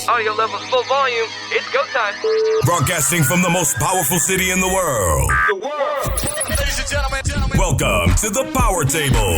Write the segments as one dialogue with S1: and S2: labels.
S1: Audio levels full volume. It's go time.
S2: Broadcasting from the most powerful city in the world.
S3: Ladies and gentlemen.
S2: Welcome to the Power Table.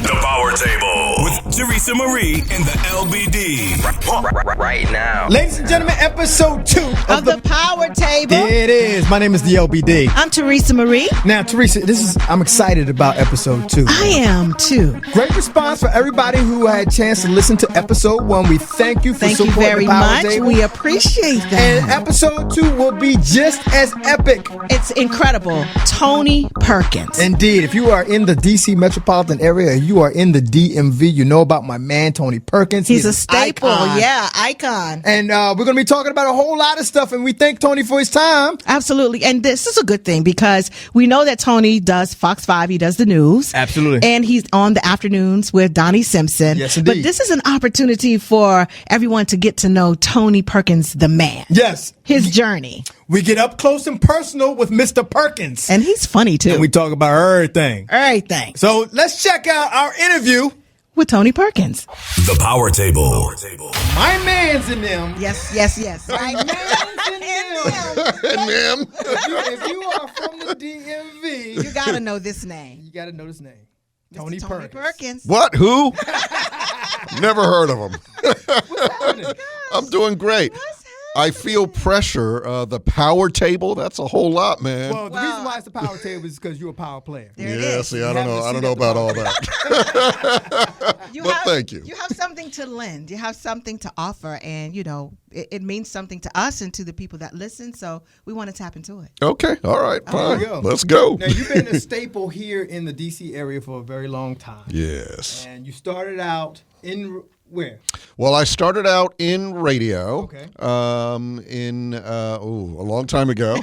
S2: The Power Table with Teresa Marie and the LBD.
S1: Right now.
S4: Ladies and gentlemen, episode 2
S5: of the Power Table.
S4: It is. My name is the LBD.
S5: I'm Teresa Marie.
S4: Now, Teresa, I'm excited about episode 2.
S5: I am too.
S4: Great response for everybody who had a chance to listen to episode 1. We thank you for
S5: Thank you
S4: supporting
S5: very
S4: the Power
S5: much.
S4: Table.
S5: We appreciate that.
S4: And episode 2 will be just as epic.
S5: It's incredible. Tony Perkins.
S4: Indeed. If you are in the D.C. metropolitan area, you are in the DMV, you know about my man, Tony Perkins.
S5: He's a staple.
S4: Icon.
S5: Yeah, icon.
S4: And we're going to be talking about a whole lot of stuff, and we thank Tony for his time.
S5: Absolutely. And this is a good thing because we know that Tony does Fox 5. He does the news.
S4: Absolutely.
S5: And he's on the afternoons with Donnie Simpson.
S4: Yes, indeed.
S5: But this is an opportunity for everyone to get to know Tony Perkins, the man.
S4: Yes.
S5: His journey.
S4: We get up close and personal with Mr. Perkins.
S5: And he's funny too.
S4: And we talk about everything.
S5: Everything.
S4: So let's check out our interview
S5: With Tony Perkins.
S2: The Power Table.
S4: My man's in them.
S5: Yes.
S4: My man's in them.
S3: Ma'am.
S4: If you are from the DMV,
S5: You got to know this name.
S4: you got to know this name.
S5: Mr.
S4: Tony Perkins.
S3: What? Who? Never heard of him. I'm doing great. I feel pressure. The power table, that's a whole lot, man.
S4: Well, the reason why it's the power table is because you're a power player.
S5: There it
S3: Yeah,
S5: is.
S3: see, I don't know about all that. But thank you.
S5: You have something to lend. You have something to offer, and it means something to us and to the people that listen. So we want to tap into it.
S3: Okay, all right, fine.
S4: we go.
S3: Let's go.
S4: Now, you've been a staple here in the D.C. area for a very long time.
S3: Yes.
S4: And you started out in where?
S3: Well, I started out in radio.
S4: Okay.
S3: A long time ago.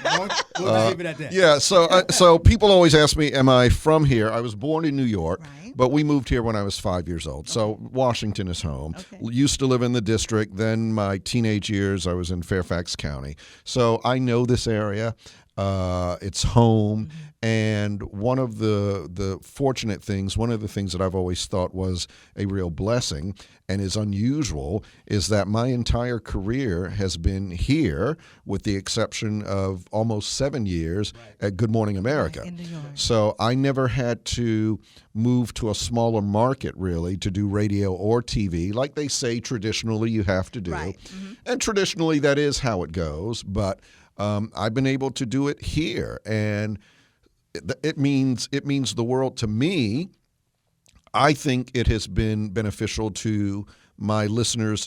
S4: We'll leave it at that.
S3: Yeah, so people always ask me, am I from here? I was born in New York,
S5: Right.
S3: but we moved here when I was 5 years old. So Washington is home.
S5: Okay.
S3: Used to live in the district. Then my teenage years, I was in Fairfax County. So I know this area. It's home.
S5: Mm-hmm.
S3: And one of the fortunate things, one of the things that I've always thought was a real blessing and is unusual is that my entire career has been here with the exception of almost 7 years at Good Morning America.
S5: Right, in New York.
S3: So I never had to move to a smaller market really to do radio or TV. Like they say traditionally you have to do.
S5: Right. Mm-hmm.
S3: And traditionally that is how it goes. But I've been able to do it here. And it means the world to me. I think it has been beneficial to my listeners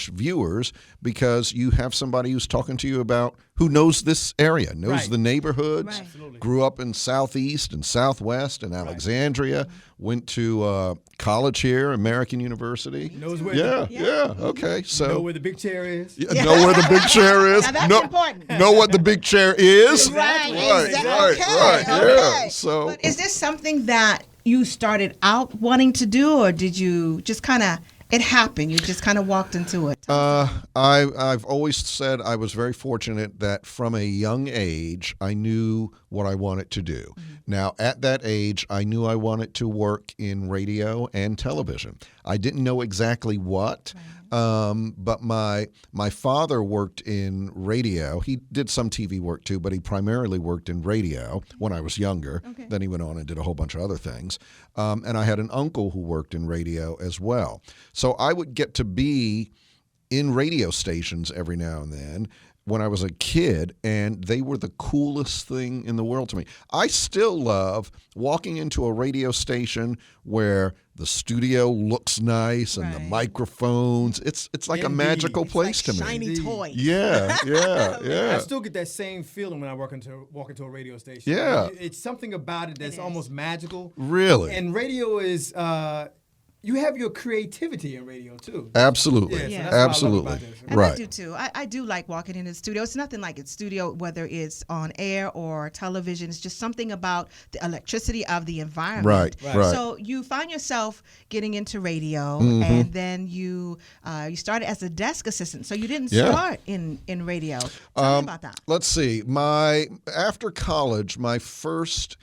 S3: / viewers because you have somebody who's talking to you about who knows this area, knows
S4: Right.
S3: the neighborhoods,
S5: Right.
S4: Absolutely.
S3: grew up in Southeast and Southwest and Alexandria, went to college here, American University.
S4: Knows where
S3: Okay. So
S4: know where the big chair is.
S3: Yeah, know where the big chair is.
S5: Now that's
S3: know,
S5: important.
S3: know what the big chair is.
S5: Right.
S3: Right. Yeah. So
S5: But is this something that you started out wanting to do, or did you just kind of, it happened, you just kind of walked into it?
S3: I've always said I was very fortunate that from a young age I knew what I wanted to do.
S5: Mm-hmm.
S3: Now at that age I knew I wanted to work in radio and television. I didn't know exactly what, but my father worked in radio. He did some TV work too, but he primarily worked in radio when I was younger.
S5: Okay.
S3: Then he went on and did a whole bunch of other things. And I had an uncle who worked in radio as well. So I would get to be in radio stations every now and then when I was a kid, and they were the coolest thing in the world to me. I still love walking into a radio station where the studio looks nice and the
S5: Right.
S3: microphones. It's like a
S4: Indeed.
S3: magical
S4: It's
S3: place
S5: like
S3: to me.
S5: shiny toys.
S3: Yeah.
S4: I still get that same feeling when I walk into a radio station.
S3: Yeah.
S4: It's something about it that's
S5: is.
S4: almost magical.
S3: Really?
S4: And radio is, you have your creativity in radio too.
S3: Absolutely.
S4: Yeah, so
S5: Yeah.
S4: that's what I love
S3: Absolutely.
S4: about this.
S5: And
S3: Right.
S5: I do too. I do like walking in the studio. It's nothing like a studio, whether it's on air or television. It's just something about the electricity of the environment.
S3: Right.
S5: So you find yourself getting into radio,
S3: Mm-hmm.
S5: and then you started as a desk assistant. So you didn't
S3: Yeah.
S5: start in radio. Tell me about that.
S3: Let's see. After college, my first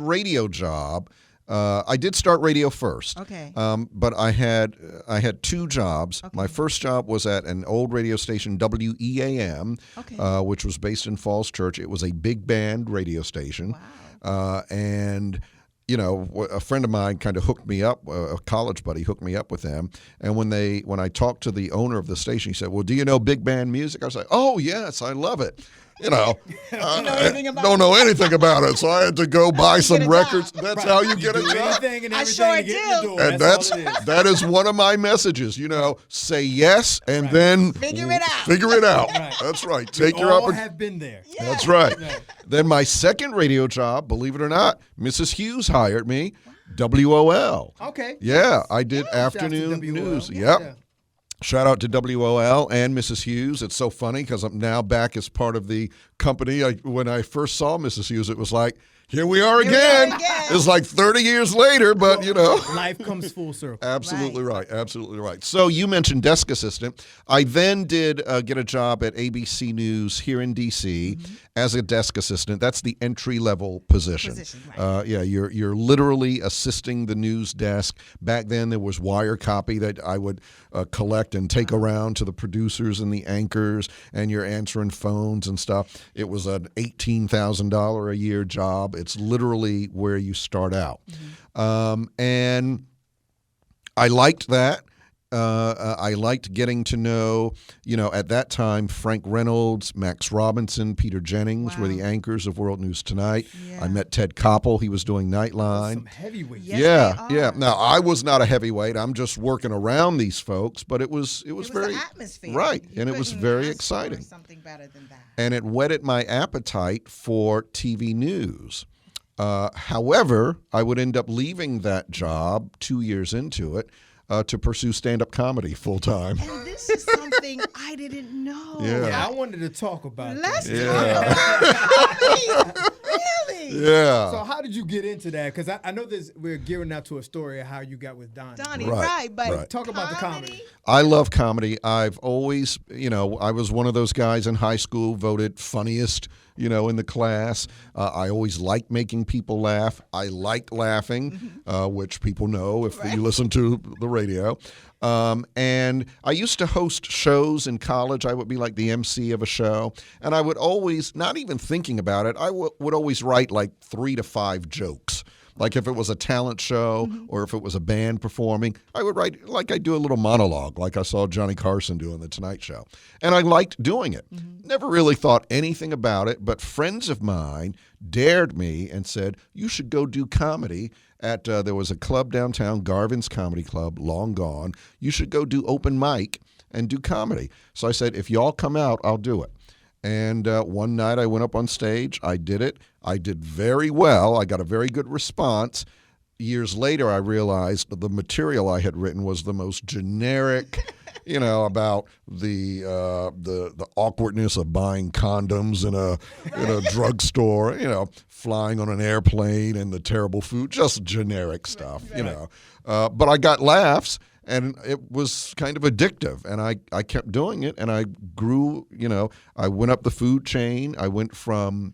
S3: radio job I did start radio first.
S5: Okay.
S3: But I had two jobs.
S5: Okay.
S3: My first job was at an old radio station, WEAM,
S5: Okay.
S3: which was based in Falls Church. It was a big band radio station.
S5: Wow.
S3: And a friend of mine kind of hooked me up, a college buddy hooked me up with them. And when I talked to the owner of the station, he said, "Well, do you know big band music?" I was like, "Oh, yes, I love it."
S5: Don't know anything about
S3: don't know anything about it, so I had to go buy some
S5: get a
S3: records.
S5: job.
S3: That's how you get a
S6: do
S3: job.
S6: anything and
S5: I
S6: everything
S5: sure
S6: to get in the
S5: do.
S6: door.
S3: And
S6: That's all it is.
S3: that is one of my messages. Say yes and then
S5: Figure it out.
S3: Figure it out.
S6: Right.
S3: That's right. Take
S6: We
S3: your
S6: all
S3: opportunity.
S6: have been there.
S3: That's right. Then my second radio job, believe it or not, Mrs. Hughes hired me. WOL.
S6: Okay.
S3: Yeah, I did
S6: Shout out to
S3: afternoon
S6: WOL.
S3: news.
S6: Yeah.
S3: Yep. Shout out to WOL and Mrs. Hughes. It's so funny because I'm now back as part of the company. When I first saw Mrs. Hughes, it was like, here we are again. It's like 30 years later, but
S6: Life comes full circle.
S3: Absolutely right. Absolutely right. So you mentioned desk assistant. I then did get a job at ABC News here in D.C. as a desk assistant. That's the entry level position.
S5: Right.
S3: Yeah, you're literally assisting the news desk. Back then there was wire copy that I would collect and take around to the producers and the anchors, and you're answering phones and stuff. It was an $18,000 a year job. It's literally where you start out. And I liked that. I liked getting to know, at that time, Frank Reynolds, Max Robinson, Peter Jennings were the anchors of World News Tonight.
S5: Yeah.
S3: I met Ted Koppel. He was doing Nightline.
S6: Some heavyweights.
S5: Yes, they
S3: Yeah.
S5: are.
S3: Now, I was not a heavyweight. I'm just working around these folks, but it was
S5: It was
S3: very
S5: the atmosphere.
S3: right,
S5: You
S3: and it was
S5: couldn't
S3: very
S5: ask for
S3: exciting.
S5: Something better than that.
S3: And it whetted my appetite for TV news. However, I would end up leaving that job 2 years into it to pursue stand-up comedy full time.
S5: And this is something I didn't know.
S3: Yeah.
S6: I wanted to talk about
S5: Let's
S6: that.
S5: talk about comedy. Really?
S3: Yeah.
S6: So how did you get into that? Because I know we're gearing up to a story of how you got with Donnie.
S5: Donnie,
S3: Right,
S5: right, but
S3: right.
S6: Talk about the comedy.
S3: I love comedy. I've always, I was one of those guys in high school voted funniest, in the class. I always liked making people laugh. I liked laughing, which people know if you listen to the radio. And I used to host shows in college. I would be like the MC of a show. And I would always, not even thinking about it, I would always write like 3 to 5 jokes. Like if it was a talent show or if it was a band performing, I would write, like I do a little monologue, like I saw Johnny Carson do on The Tonight Show. And I liked doing it. Never really thought anything about it, but friends of mine dared me and said, you should go do comedy at, there was a club downtown, Garvin's Comedy Club, long gone. You should go do open mic and do comedy. So I said, if y'all come out, I'll do it. And one night I went up on stage. I did it. I did very well. I got a very good response. Years later, I realized that the material I had written was the most generic, about the awkwardness of buying condoms in a drugstore, flying on an airplane and the terrible food, just generic stuff, But I got laughs. And it was kind of addictive, and I kept doing it, and I grew, I went up the food chain. I went from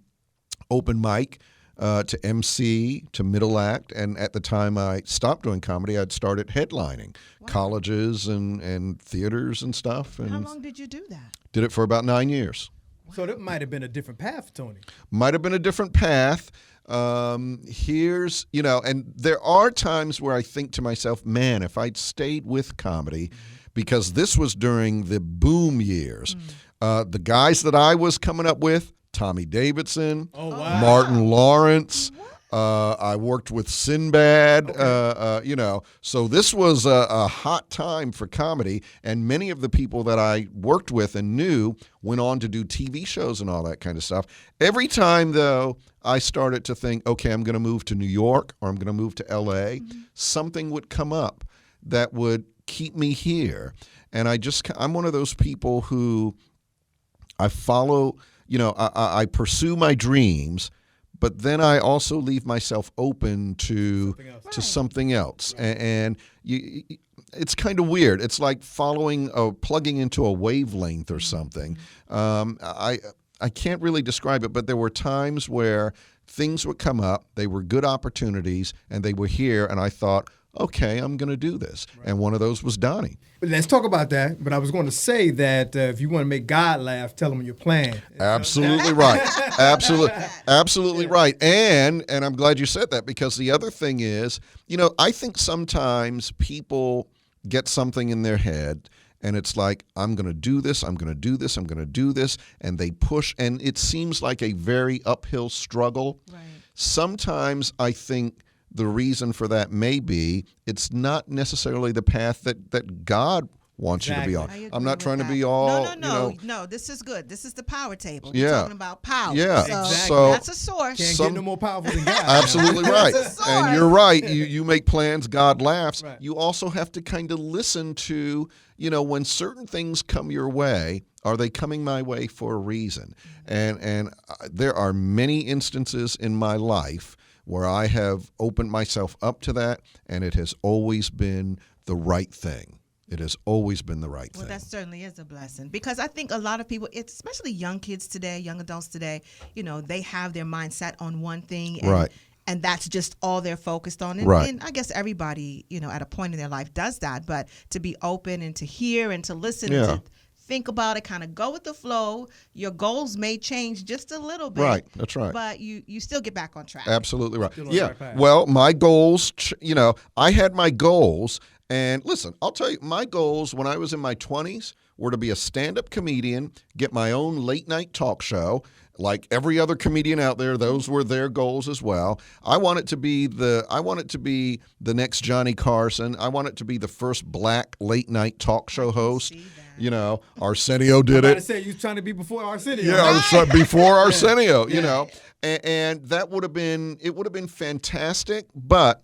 S3: open mic to MC to middle act, and at the time I stopped doing comedy, I'd started headlining colleges and theaters and stuff. And
S5: how long did you do that?
S3: Did it for about 9 years.
S6: So that might have been a different path, Tony.
S3: Might have been a different path. Here's, and there are times where I think to myself, man, if I'd stayed with comedy, because this was during the boom years, the guys that I was coming up with, Tommy Davidson, Martin Lawrence, I worked with Sinbad, so this was a hot time for comedy, and many of the people that I worked with and knew went on to do TV shows and all that kind of stuff. Every time, though, I started to think, okay, I'm going to move to New York or I'm going to move to L.A., something would come up that would keep me here. And I'm one of those people who I follow, I pursue my dreams, but then I also leave myself open to something else. And it's kind of weird. It's like plugging into a wavelength or something. I can't really describe it, but there were times where things would come up. They were good opportunities, and they were here. And I thought, okay, I'm going to do this. Right. And one of those was Donnie.
S6: But let's talk about that. But I was going to say that if you want to make God laugh, tell him your plan.
S3: Absolutely right. Absolutely right. And I'm glad you said that, because the other thing is, I think sometimes people get something in their head and it's like, I'm going to do this, I'm going to do this, I'm going to do this, and they push, and it seems like a very uphill struggle. Right. Sometimes I think the reason for that may be it's not necessarily the path that God wants you to be on. I'm not trying to be all.
S5: No. This is good. This is the power table.
S3: Yeah.
S5: You're talking about power.
S3: Yeah.
S6: Exactly.
S3: So
S5: that's a source.
S6: Can't get no more powerful than God.
S3: Absolutely right.
S5: That's a source.
S3: And you're right. You make plans, God laughs.
S6: Right.
S3: You also have to kind of listen to, when certain things come your way, are they coming my way for a reason? And there are many instances in my life where I have opened myself up to that, and it has always been the right thing. It has always been the right thing.
S5: Well, that certainly is a blessing, because I think a lot of people, especially young kids today, young adults today, they have their mind set on one thing. And,
S3: right.
S5: And that's just all they're focused on. And,
S3: right.
S5: and I guess everybody, at a point in their life does that. But to be open and to hear and to listen and to think about it, kind of go with the flow. Your goals may change just a little bit.
S3: Right, that's right.
S5: But you still get back on track.
S3: Absolutely right. Yeah. Well, my goals, I had my goals. And listen, I'll tell you, my goals when I was in my 20s were to be a stand-up comedian, get my own late-night talk show. Like every other comedian out there, those were their goals as well. I want it to be the next Johnny Carson. I want it to be the first black late-night talk show host. Arsenio did it.
S6: I say you trying to be before Arsenio.
S3: Yeah, I was trying before Arsenio. And that would have been fantastic. But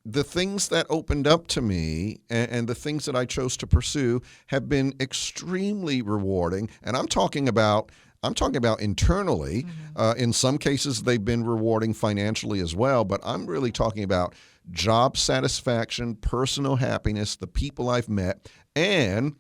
S3: the things that opened up to me and the things that I chose to pursue have been extremely rewarding. And I'm talking about internally. Mm-hmm. In some cases, they've been rewarding financially as well. But I'm really talking about job satisfaction, personal happiness, the people I've met, and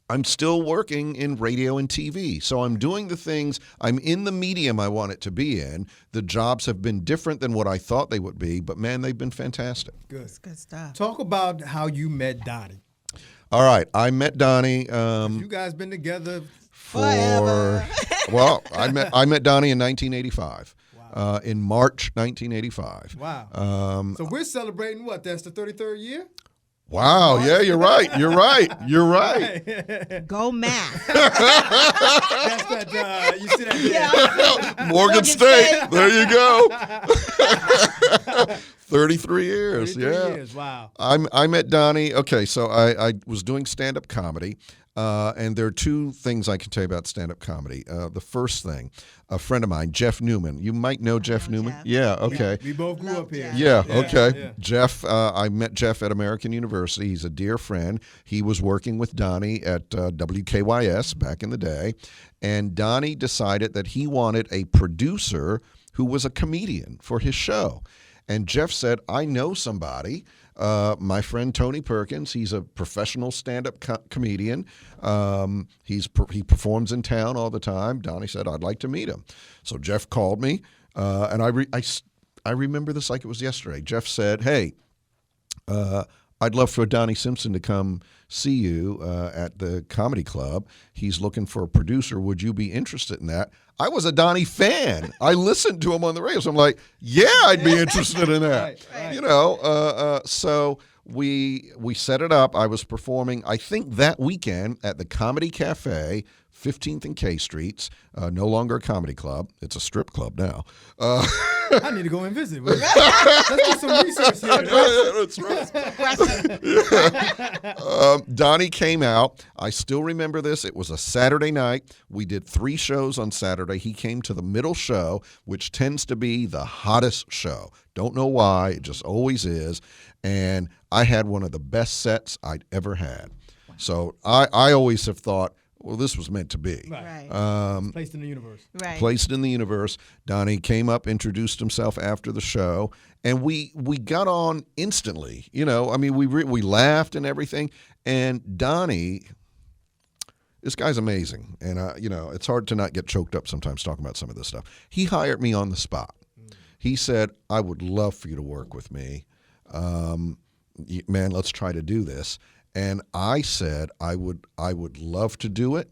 S3: I'm still working in radio and TV. So I'm doing the things, I'm in the medium I want it to be in. The jobs have been different than what I thought they would be, but man, they've been fantastic.
S6: Good.
S5: That's good stuff.
S6: Talk about how you met Donnie.
S3: All right. I met Donnie.
S6: You guys been together
S5: forever.
S3: I met Donnie in 1985. Wow. In March 1985.
S6: Wow. So we're celebrating what? That's the 33rd year?
S3: Wow, yeah, you're right.
S5: Go math.
S6: That's that, you see that?
S3: Yeah. Morgan State. There you go. 33 years,
S6: 33
S3: yeah.
S6: years, wow.
S3: I met Donnie. Okay, so I was doing stand-up comedy. And there are two things I can tell you about stand-up comedy. The first thing, a friend of mine, Jeff Newman. You might know Jeff Newman.
S5: Jeff.
S3: Yeah, okay.
S6: We both grew up here.
S3: Yeah, okay.
S6: Yeah.
S3: Jeff, I met Jeff at American University. He's a dear friend. He was working with Donnie at WKYS back in the day. And Donnie decided that he wanted a producer who was a comedian for his show. And Jeff said, I know somebody. My friend Tony Perkins, he's a professional stand-up comedian. He performs in town all the time. Donnie said, I'd like to meet him. So Jeff called me, and I remember this like it was yesterday. Jeff said, hey, I'd love for Donnie Simpson to come see you at the comedy club. He's looking for a producer. Would you be interested in that? I was a Donnie fan. I listened to him on the radio. So I'm like, yeah, I'd be interested in that. Right. So we set it up. I was performing, I think that weekend at the Comedy Cafe, 15th and K Streets, no longer a comedy club. It's a strip club now.
S6: I need to go and visit. Let's do some research here.
S3: That's right. Donnie came out. I still remember this. It was a Saturday night. We did 3 shows on Saturday. He came to the middle show, which tends to be the hottest show. Don't know why. It just always is. And I had one of the best sets I'd ever had. So I always have thought, well, this was meant to be.
S6: Right. Placed in the universe.
S5: Right.
S3: Placed in the universe. Donnie came up, introduced himself after the show, and we got on instantly. We laughed and everything. And Donnie, This guy's amazing. And, it's hard to not get choked up sometimes talking about some of this stuff. He hired me on the spot. He said, I would love for you to work with me. Man, let's try to do this. And I said, I would love to do it.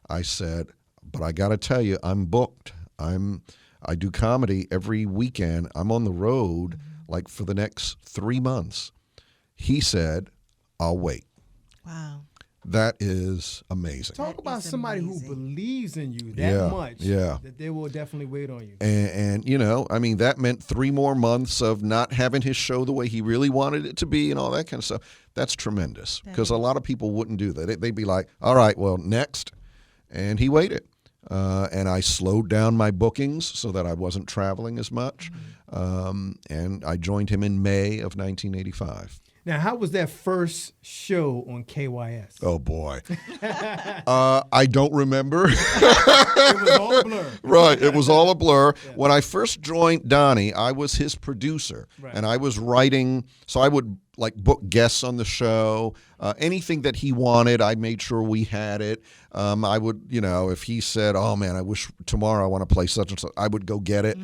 S3: I said, but I got to tell you, I'm booked. I do comedy every weekend. I'm on the road like for the next 3 months. He said, I'll wait.
S5: Wow.
S3: That is amazing.
S6: Talk about somebody who believes in you that
S3: Yeah,
S6: much
S3: yeah.
S6: that they will definitely wait on you.
S3: And that meant 3 more months of not having his show the way he really wanted it to be and all that kind of stuff. That's tremendous because a lot of people wouldn't do that. They'd be like, all right, well, next. And he waited. And I slowed down my bookings so that I wasn't traveling as much. And I joined him in May of 1985.
S6: Now, how was that first show on KYS?
S3: Oh, boy. I don't remember.
S6: It was all a blur.
S3: Right. It was all a blur. Yeah. When I first joined Donnie, I was his producer. Right. And I was writing. So I would book guests on the show. Anything that he wanted, I made sure we had it. I would, if he said, oh, man, I wish tomorrow I want to play such and such, I would go get it.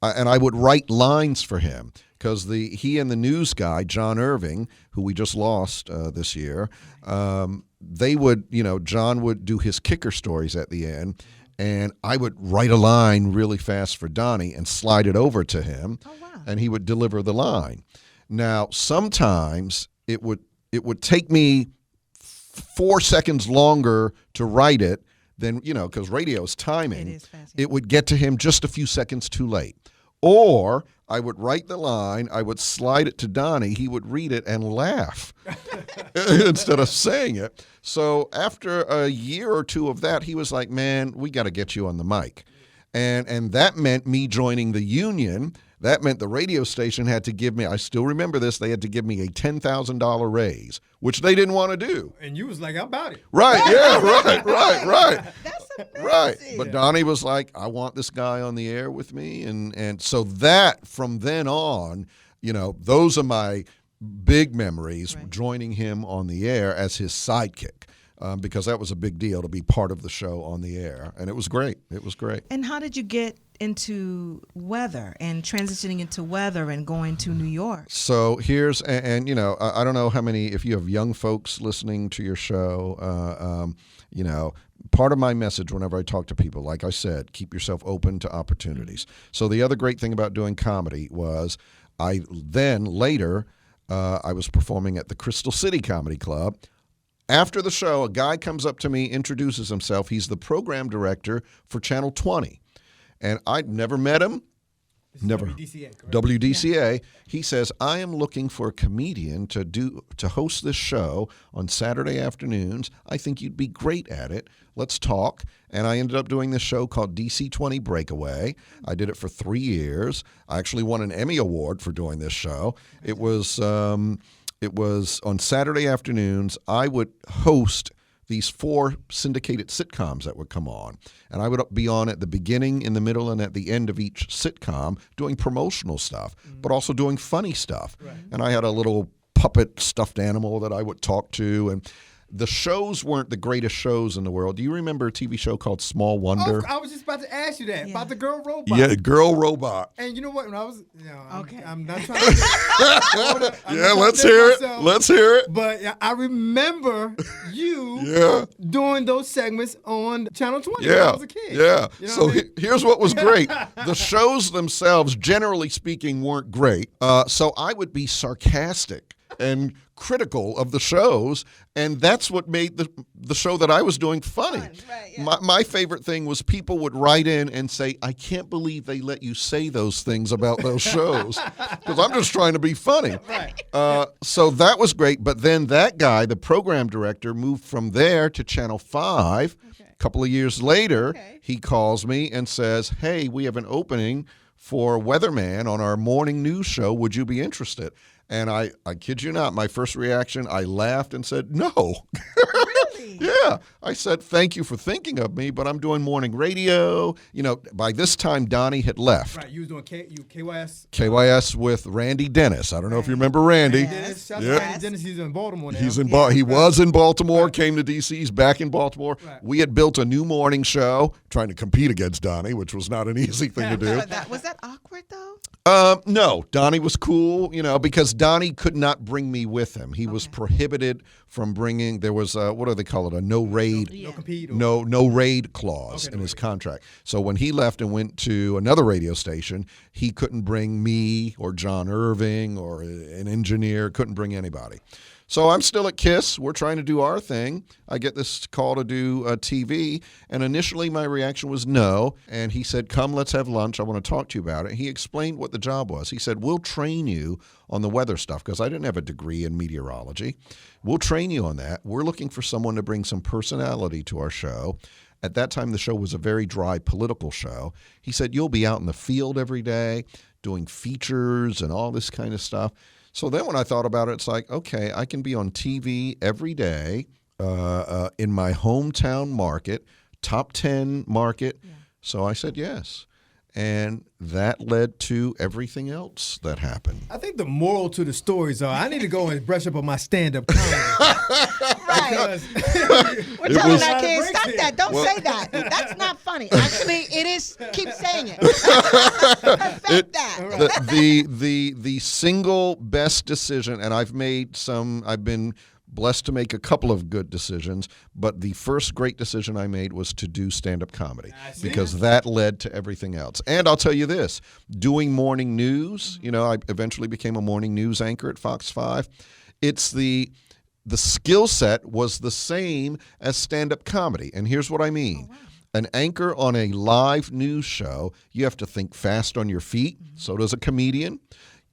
S3: And I would write lines for him because he and the news guy, John Irving, who we just lost this year, they would, John would do his kicker stories at the end, and I would write a line really fast for Donnie and slide it over to him, and he would deliver the line. Now, sometimes it would take me 4 seconds longer to write it than, because radio's timing.
S5: It is fast.
S3: It would get to him just a few seconds too late. Or I would write the line, I would slide it to Donnie, he would read it and laugh instead of saying it. So after a year or two of that, he was like, man, we got to get you on the mic. And that meant me joining the union. That meant the radio station had to give me, I still remember this, they had to give me a $10,000 raise, which they didn't want to do.
S6: And you was like, I'm about it.
S3: Right, yeah, right.
S5: That's amazing.
S3: Right. But Donnie was like, I want this guy on the air with me. And so that, from then on, those are my big memories, joining him on the air as his sidekick. Because that was a big deal to be part of the show on the air. And it was great. It was great.
S5: And how did you get into weather and transitioning into weather and going to New York?
S3: So here's, I don't know how many, if you have young folks listening to your show, part of my message whenever I talk to people, like I said, keep yourself open to opportunities. So the other great thing about doing comedy was I was performing at the Crystal City Comedy Club. After the show, a guy comes up to me, introduces himself. He's the program director for Channel 20. And I'd never met him. Never.
S6: WDCA, correct?
S3: WDCA. Yeah. He says, I am looking for a comedian to host this show on Saturday afternoons. I think you'd be great at it. Let's talk. And I ended up doing this show called DC 20 Breakaway. I did it for 3 years. I actually won an Emmy Award for doing this show. It was on Saturday afternoons. I would host these 4 syndicated sitcoms that would come on. And I would be on at the beginning, in the middle, and at the end of each sitcom doing promotional stuff, but also doing funny stuff. Right. And I had a little puppet stuffed animal that I would talk to. And the shows weren't the greatest shows in the world. Do you remember a TV show called Small Wonder?
S6: Oh, I was just about to ask you that, about the girl robot.
S3: Yeah, Girl Robot.
S6: And you know what? When I was,
S5: okay.
S6: I'm not trying to.
S3: Let's hear it. Let's hear it.
S6: But I remember you doing those segments on Channel 20 when I was a kid.
S3: Yeah.
S6: You know
S3: So here's what was great. The shows themselves, generally speaking, weren't great. So I would be sarcastic and critical of the shows, and that's what made the show that I was doing funny.
S5: Right, yeah.
S3: My favorite thing was people would write in and say, I can't believe they let you say those things about those shows, because I'm just trying to be funny.
S6: Right.
S3: So that was great, but then that guy, the program director, moved from there to Channel 5. A couple of years later, he calls me and says, hey, we have an opening for Weatherman on our morning news show. Would you be interested? And I kid you not, my first reaction, I laughed and said, no.
S5: Really? Really?
S3: Yeah. I said, thank you for thinking of me, but I'm doing morning radio. You know, by this time, Donnie had left.
S6: Right, you was doing KYS.
S3: KYS with Randy Dennis. I don't know if you remember Randy.
S6: Dennis, shout out
S3: Yeah.
S6: to Randy Dennis. He's in Baltimore now.
S3: He was in Baltimore, came to D.C., he's back in Baltimore.
S6: Right.
S3: We had built a new morning show, trying to compete against Donnie, which was not an easy thing to do.
S5: Was that awkward though?
S3: No, Donnie was cool, you know, because Donnie could not bring me with him. He was prohibited from bringing. There was what do they call it? A no raid,
S6: No compete.
S3: no raid clause in his contract. So when he left and went to another radio station, he couldn't bring me or John Irving or an engineer. Couldn't bring anybody. So I'm still at KISS. We're trying to do our thing. I get this call to do TV, and initially my reaction was no. And he said, come, let's have lunch. I want to talk to you about it. He explained what the job was. He said, we'll train you on the weather stuff, because I didn't have a degree in meteorology. We'll train you on that. We're looking for someone to bring some personality to our show. At that time, the show was a very dry political show. He said, you'll be out in the field every day doing features and all this kind of stuff. So then when I thought about it, it's like, okay, I can be on TV every day in my hometown market, top 10 market. Yeah. So I said yes. And that led to everything else that happened.
S6: I think the moral to the stories are I need to go and brush up on my stand-up comedy.
S5: Right. We're telling our kids, stop that. Don't say that. That's not funny. Actually, it is. Keep saying it. Perfect that.
S3: The single best decision, and I've been blessed to make a couple of good decisions, but the first great decision I made was to do stand-up comedy, because that led to everything else. And I'll tell you this, doing morning news, you know, I eventually became a morning news anchor at Fox 5. It's the skill set was the same as stand-up comedy. And here's what I mean. Oh, wow. An anchor on a live news show, you have to think fast on your feet. So does a comedian.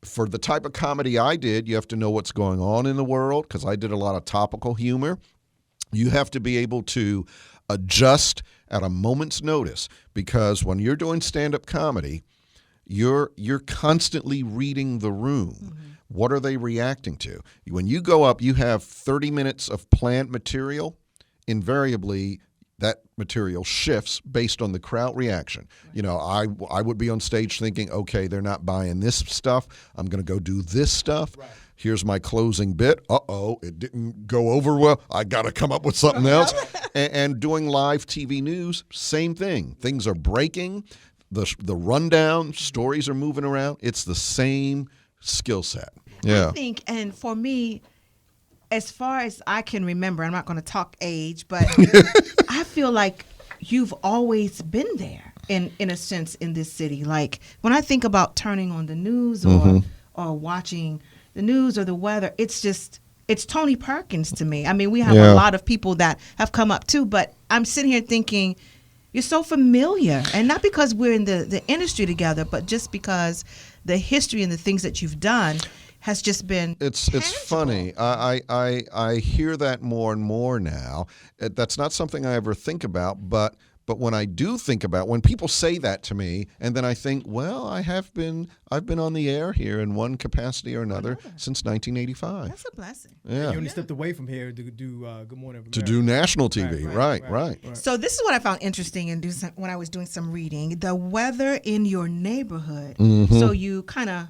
S3: For the type of comedy I did, you have to know what's going on in the world, because I did a lot of topical humor. You have to be able to adjust at a moment's notice, because when you're doing stand-up comedy, you're constantly reading the room. Mm-hmm. What are they reacting to? When you go up, you have 30 minutes of planned material. Invariably, that material shifts based on the crowd reaction. Right. You know, I would be on stage thinking, okay, they're not buying this stuff. I'm going to go do this stuff. Right. Here's my closing bit. Uh-oh, it didn't go over well. I got to come up with something else. and doing live TV news, same thing. Things are breaking. The rundown, stories are moving around. It's the same skill set. Yeah.
S5: I think, and for me, as far as I can remember, I'm not going to talk age, but I feel like you've always been there in a sense in this city. Like when I think about turning on the news or watching the news or the weather, it's Tony Perkins to me. I mean, we have a lot of people that have come up too, but I'm sitting here thinking you're so familiar, and not because we're in the industry together, but just because the history and the things that you've done has just been
S3: it's funny. I hear that more and more now. That's not something I ever think about, but when I do think about, when people say that to me, and then I think, well, I've been on the air here in one capacity or another since 1985.
S5: That's a blessing.
S3: Yeah.
S6: You only stepped away from here to do Good Morning America.
S3: To do national TV, right.
S5: So this is what I found interesting when I was doing some reading. The weather in your neighborhood. Mm-hmm. So you kind of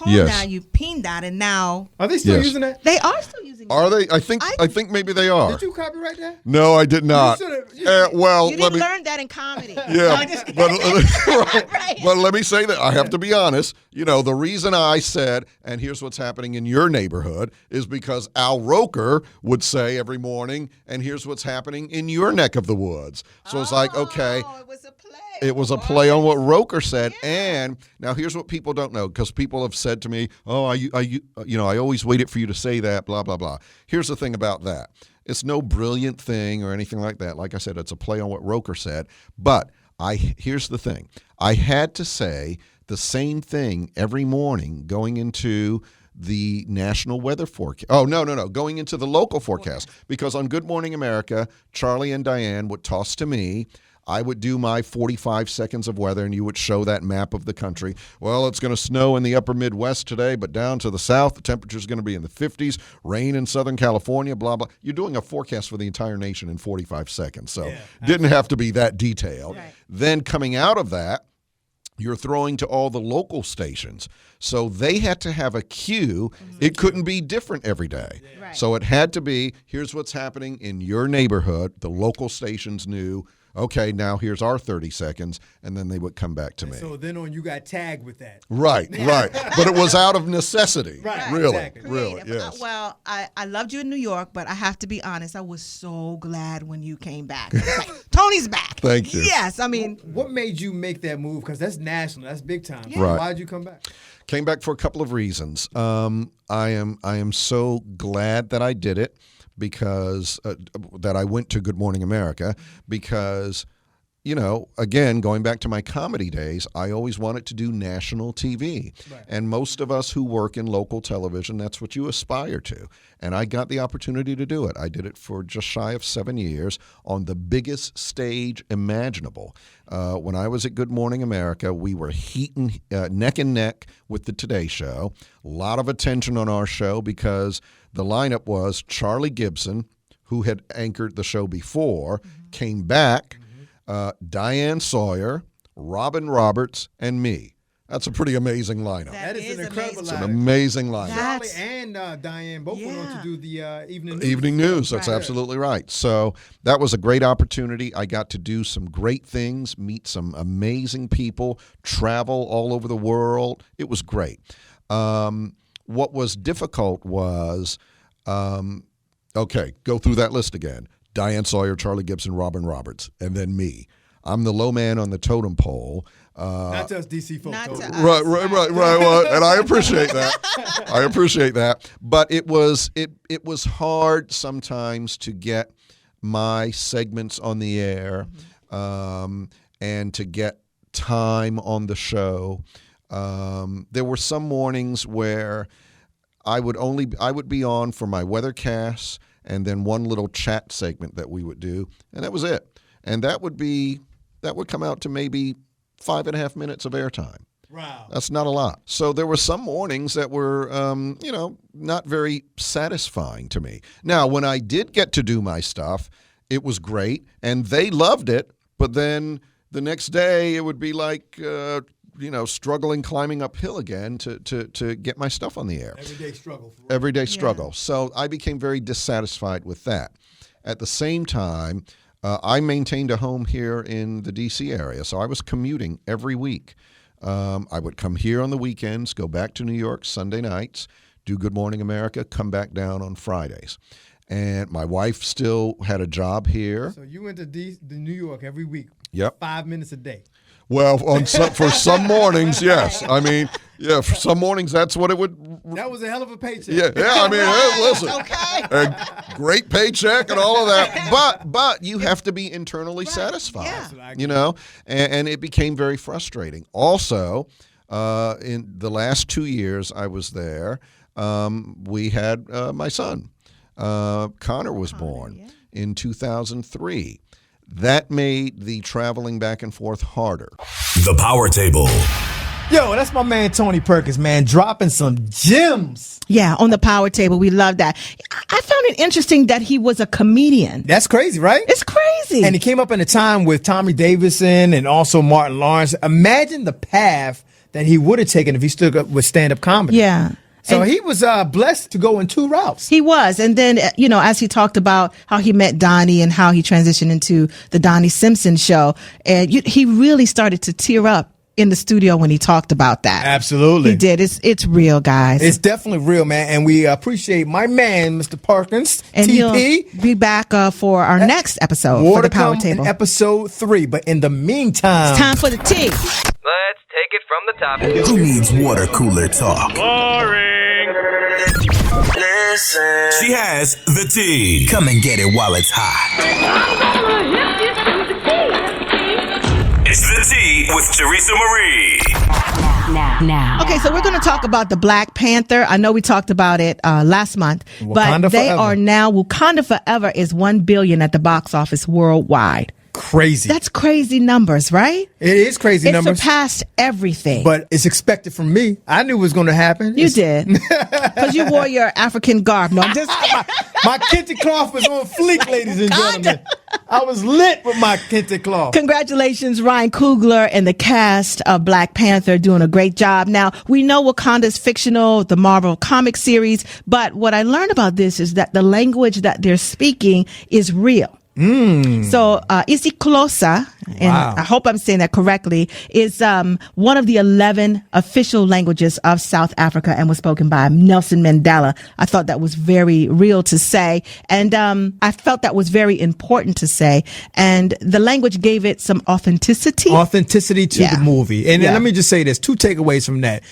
S5: that, you peen that, and now
S6: are they still using that?
S5: They are still using
S3: Are they? I think maybe they are.
S6: Did you copyright that?
S3: No, I did not. Well,
S5: you didn't learn that in comedy.
S3: Yeah, but let me say that I have to be honest. You know, the reason I said, and here's what's happening in your neighborhood, is because Al Roker would say every morning, and here's what's happening in your neck of the woods. So it's like, okay.
S5: It was a play.
S3: It was a play on what Roker said. Yeah. And now here's what people don't know, because people have said to me, oh, I always waited for you to say that, blah, blah, blah. Here's the thing about that. It's no brilliant thing or anything like that. Like I said, it's a play on what Roker said. But here's the thing. I had to say the same thing every morning going into the national weather forecast. Oh, no. Going into the local forecast. Because on Good Morning America, Charlie and Diane would toss to me. I would do my 45 seconds of weather, and you would show that map of the country. Well, it's going to snow in the upper Midwest today, but down to the south, the temperature is going to be in the 50s, rain in Southern California, blah, blah. You're doing a forecast for the entire nation in 45 seconds, so didn't have to be that detailed. Right. Then coming out of that, you're throwing to all the local stations. So they had to have a cue. It couldn't be different every day. Right. So it had to be, here's what's happening in your neighborhood. The local stations knew, okay, now here's our 30 seconds, and then they would come back to me.
S6: So then on, you got tagged with that.
S3: Right. But it was out of necessity. Right. Really,
S6: exactly.
S3: Really, yes.
S5: Well, I loved you in New York, but I have to be honest, I was so glad when you came back. Like, Tony's back.
S3: Thank you.
S5: Yes, I mean.
S6: What made you make that move? Because that's national. That's big time.
S5: Yeah.
S3: Right.
S6: Why did you come back?
S3: Came back for a couple of reasons. I am so glad that I did it, because that I went to Good Morning America, because, you know, again, going back to my comedy days, I always wanted to do national TV. Right. And most of us who work in local television, that's what you aspire to. And I got the opportunity to do it. I did it for just shy of 7 years on the biggest stage imaginable. When I was at Good Morning America, we were heating neck and neck with the Today Show. A lot of attention on our show because the lineup was Charlie Gibson, who had anchored the show before, came back, Diane Sawyer, Robin Roberts, and me. That's a pretty amazing lineup.
S6: That is an incredible lineup.
S3: It's an amazing lineup.
S6: Charlie and Diane both went on to do the evening news.
S3: Evening news, that's absolutely right. So that was a great opportunity. I got to do some great things, meet some amazing people, travel all over the world. It was great. What was difficult was, okay, go through that list again. Diane Sawyer, Charlie Gibson, Robin Roberts, and then me. I'm the low man on the totem pole.
S6: Not just DC folks.
S3: Right. Well, and I appreciate that. But it was hard sometimes to get my segments on the air, and to get time on the show. There were some mornings where I would be on for my weathercasts and then one little chat segment that we would do, and that was it. And that would come out to maybe 5.5 minutes of airtime.
S6: Wow.
S3: That's not a lot. So there were some mornings that were, not very satisfying to me. Now, when I did get to do my stuff, it was great, and they loved it, but then the next day it would be like, struggling, climbing uphill again to get my stuff on the air. Everyday struggle. So I became very dissatisfied with that. At the same time, I maintained a home here in the D.C. area, so I was commuting every week. I would come here on the weekends, go back to New York Sunday nights, do Good Morning America, come back down on Fridays. And my wife still had a job here.
S6: So you went to New York every week?
S3: Yep.
S6: 5 minutes a day?
S3: Well, for some mornings, yes. I mean, for some mornings, that's what it would.
S6: That was a hell of a paycheck.
S3: Yeah. I mean, listen, a great paycheck and all of that, but you have to be internally satisfied, and it became very frustrating. Also, in the last 2 years I was there, we had my son, Connor was born in 2003. That made the traveling back and forth harder.
S2: The Power Table.
S4: Yo, that's my man Tony Perkins, man, dropping some gems.
S5: Yeah, on the Power Table. We love that. I found it interesting that he was a comedian.
S4: That's crazy, right?
S5: It's crazy.
S4: And he came up in a time with Tommy Davidson and also Martin Lawrence. Imagine the path that he would have taken if he stood up with stand-up comedy.
S5: Yeah.
S4: So he was blessed to go in 2 routes.
S5: He was. And then, as he talked about how he met Donnie and how he transitioned into the Donnie Simpson show, and he really started to tear up in the studio when he talked about that.
S4: Absolutely.
S5: He did. It's real, guys.
S4: It's definitely real, man. And we appreciate my man, Mr. Perkins,
S5: and
S4: TP.
S5: He'll be back for our next episode for the Power Table.
S4: In episode 3. But in the meantime,
S5: it's time for the tea.
S1: Let's take it from the top.
S2: Who needs water cooler talk?
S1: Boring.
S2: Listen. She has the tea. Come and get it while it's hot. It's the tea with Teresa Marie.
S7: Now.
S5: Okay, so we're going to talk about the Black Panther. I know we talked about it last month,
S4: Wakanda
S5: but they
S4: Forever.
S5: are now, Wakanda Forever is $1 billion at the box office worldwide.
S4: crazy.
S5: That's crazy numbers, right?
S4: It is crazy numbers.
S5: It surpassed everything.
S4: But it's expected from me. I knew it was going to happen.
S5: You did. Because you wore your African garb. No, I'm just
S4: my kente cloth was on fleek, ladies and gentlemen. I was lit with my kente cloth.
S5: Congratulations, Ryan Coogler and the cast of Black Panther doing a great job. Now, we know Wakanda's fictional, the Marvel comic series, but what I learned about this is that the language that they're speaking is real. So isiXhosa, and I hope I'm saying that correctly, is one of the 11 official languages of South Africa and was spoken by Nelson Mandela. I thought that was very real to say, and I felt that was very important to say, and the language gave it some authenticity.
S4: Authenticity to the movie. And let me just say this, 2 takeaways from that.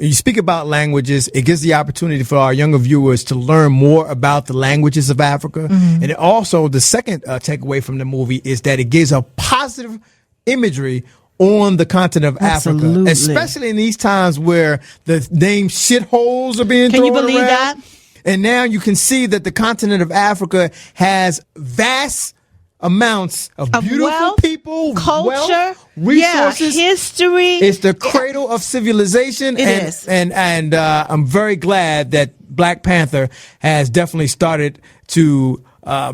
S4: You speak about languages, it gives the opportunity for our younger viewers to learn more about the languages of Africa. And it also, the second takeaway from the movie is that it gives a positive imagery on the continent of Africa, especially in these times where the name shitholes are being thrown around.
S5: Can you believe that?
S4: And now you can see that the continent of Africa has vast amounts of beautiful
S5: wealth,
S4: people,
S5: culture,
S4: wealth, resources,
S5: history.
S4: It's the cradle of civilization.
S5: It is.
S4: And I'm very glad that Black Panther has definitely started to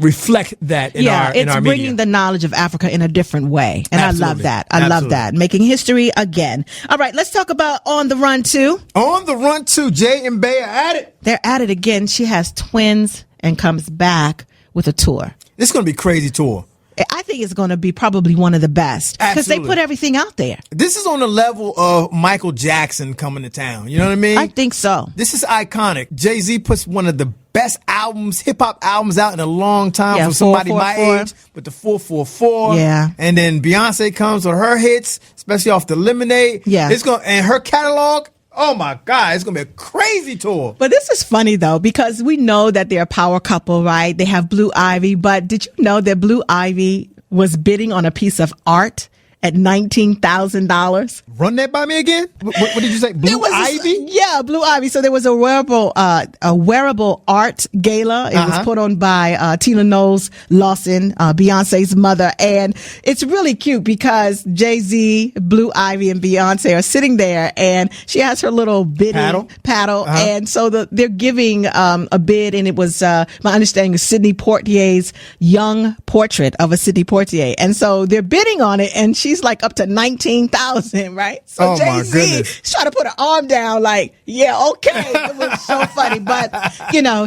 S4: reflect that in our media.
S5: It's bringing the knowledge of Africa in a different way. And
S4: Absolutely.
S5: I love that. I love that. Making history again. All right, let's talk about On the Run 2.
S4: On the Run 2, Jay and Bay are at it.
S5: They're at it again. She has twins and comes back with a tour.
S4: This is going to be a crazy tour.
S5: I think it's going to be probably one of the best because they put everything out there.
S4: This is on the level of Michael Jackson coming to town. You know what I mean?
S5: I think so.
S4: This is iconic. Jay-Z puts one of the best albums, hip hop albums out in a long time for somebody my age with the 444.
S5: Yeah.
S4: And then Beyonce comes with her hits, especially off the Lemonade.
S5: Yeah.
S4: And her catalog. Oh my God, it's going to be a crazy tour.
S5: But this is funny though, because we know that they're a power couple, right? They have Blue Ivy, but did you know that Blue Ivy was bidding on a piece of art at $19,000?
S4: Run that by me again. What did you say? Blue Ivy?
S5: Yeah, Blue Ivy. So there was a wearable art gala. It was put on by Tina Knowles Lawson, Beyonce's mother, and it's really cute because Jay-Z, Blue Ivy, and Beyonce are sitting there, and she has her little bidding paddle, and so they're giving a bid, and it was my understanding is Sidney Poitier's young portrait of a Sidney Poitier, and so they're bidding on it, and she's like up to 19,000, right? So Jay-Z is trying to put her arm down like, yeah, okay. It was so funny. But,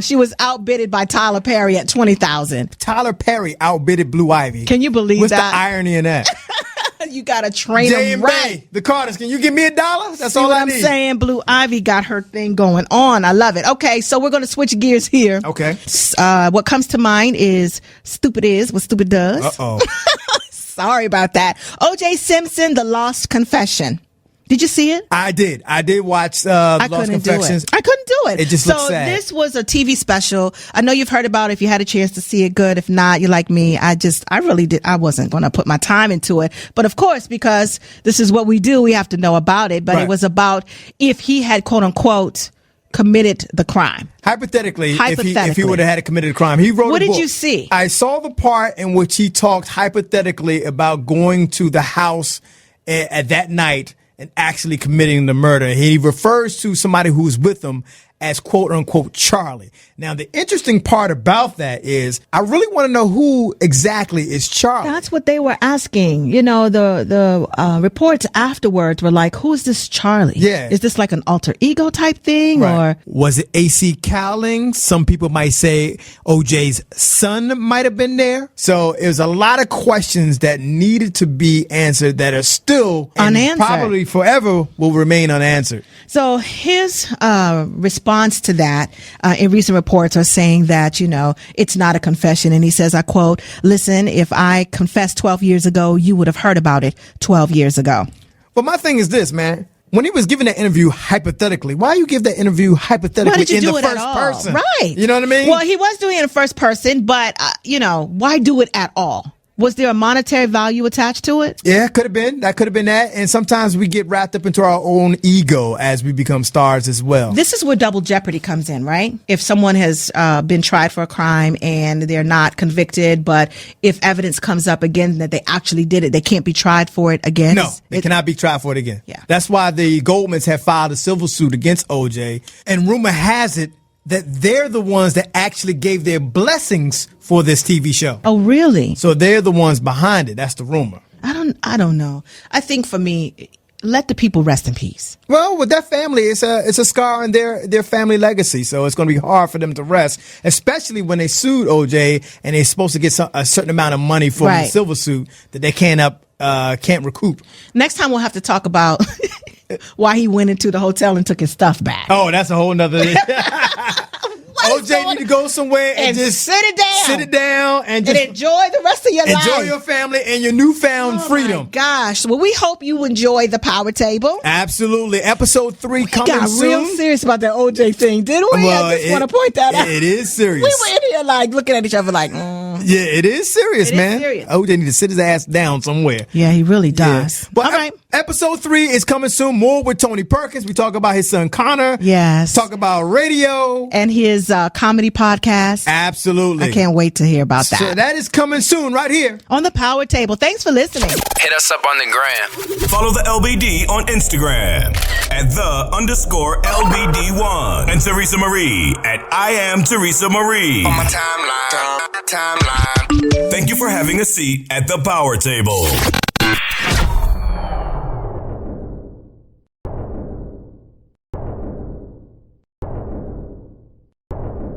S5: she was outbidded by Tyler Perry at 20,000.
S4: Tyler Perry outbidded Blue Ivy.
S5: Can you believe
S4: What's
S5: that?
S4: What's the irony in that?
S5: You got to train them right.
S4: The Carters, can you give me $1? That's all I need.
S5: I'm saying? Blue Ivy got her thing going on. I love it. Okay, so we're going to switch gears here.
S4: Okay.
S5: What comes to mind is Stupid Is What Stupid Does.
S4: Uh-oh.
S5: Sorry about that. O.J. Simpson, The Lost Confession. Did you see it?
S4: I did. I did watch Lost Confessions.
S5: I couldn't do it.
S4: It just looks sad.
S5: This was a TV special. I know you've heard about it. If you had a chance to see it, good. If not, you're like me. I really did. I wasn't going to put my time into it. But of course, because this is what we do, we have to know about it. But It was about if he had, quote unquote, committed the crime.
S4: Hypothetically, if he would have had committed a crime. He wrote
S5: What
S4: a book.
S5: did you see?
S4: I saw the part in which he talked hypothetically about going to the house at that night and actually committing the murder. He refers to somebody who was with him as quote unquote Charlie. Now, the interesting part about that is I really want to know who exactly is Charlie.
S5: That's what they were asking. The reports afterwards were like, who is this Charlie?
S4: Yeah.
S5: Is this like an alter ego type thing?
S4: Right.
S5: Or
S4: was it AC Cowling? Some people might say OJ's son might have been there. So it was a lot of questions that needed to be answered that are still
S5: unanswered.
S4: Probably forever will remain unanswered.
S5: So his response to that in recent reports are saying that, it's not a confession. And he says, I quote, listen, if I confessed 12 years ago, you would have heard about it 12 years ago.
S4: But my thing is this, man. When he was giving that interview hypothetically, why you give that interview hypothetically in the first person?
S5: Right.
S4: You know what I mean?
S5: Well, he was doing it in first person, but, why do it at all? Was there a monetary value attached to it?
S4: Yeah, could have been. That could have been that. And sometimes we get wrapped up into our own ego as we become stars as well.
S5: This is where double jeopardy comes in, right? If someone has been tried for a crime and they're not convicted, but if evidence comes up again that they actually did it, they can't be tried for it again.
S4: No, they cannot be tried for it again.
S5: Yeah.
S4: That's why the Goldmans have filed a civil suit against OJ. And rumor has it that they're the ones that actually gave their blessings for this TV show.
S5: Oh, really?
S4: So they're the ones behind it. That's the rumor.
S5: I don't know. I think for me, let the people rest in peace.
S4: Well, with that family, it's a scar on their family legacy. So it's going to be hard for them to rest, especially when they sued OJ and they're supposed to get a certain amount of money for the civil suit that they can't recoup.
S5: Next time we'll have to talk about why he went into the hotel and took his stuff back.
S4: Oh, that's a whole nother OJ need to go somewhere and just
S5: sit it down
S4: and
S5: just enjoy the rest of your life.
S4: Enjoy your family and your newfound freedom.
S5: My gosh. Well, we hope you enjoy the Power Table.
S4: Absolutely. Episode 3 coming soon.
S5: We got real serious about that OJ thing, didn't we?
S4: Well,
S5: I just want to point that out.
S4: It is serious.
S5: We were in here like looking at each other like,
S4: Yeah, it is serious, man. OJ need to sit his ass down somewhere.
S5: Yeah, he really does.
S4: Yeah. But
S5: all right.
S4: Episode 3 is coming soon. More with Tony Perkins. We talk about his son Connor.
S5: Yes.
S4: Talk about radio.
S5: And his comedy podcast.
S4: Absolutely.
S5: I can't wait to hear about that.
S4: So that is coming soon right here
S5: on the Power Table. Thanks for listening.
S1: Hit us up on the gram.
S2: Follow the LBD on Instagram at @the_LBD1 and Teresa Marie at I am Teresa Marie.
S1: On my timeline.
S2: Thank you for having a seat at the Power Table.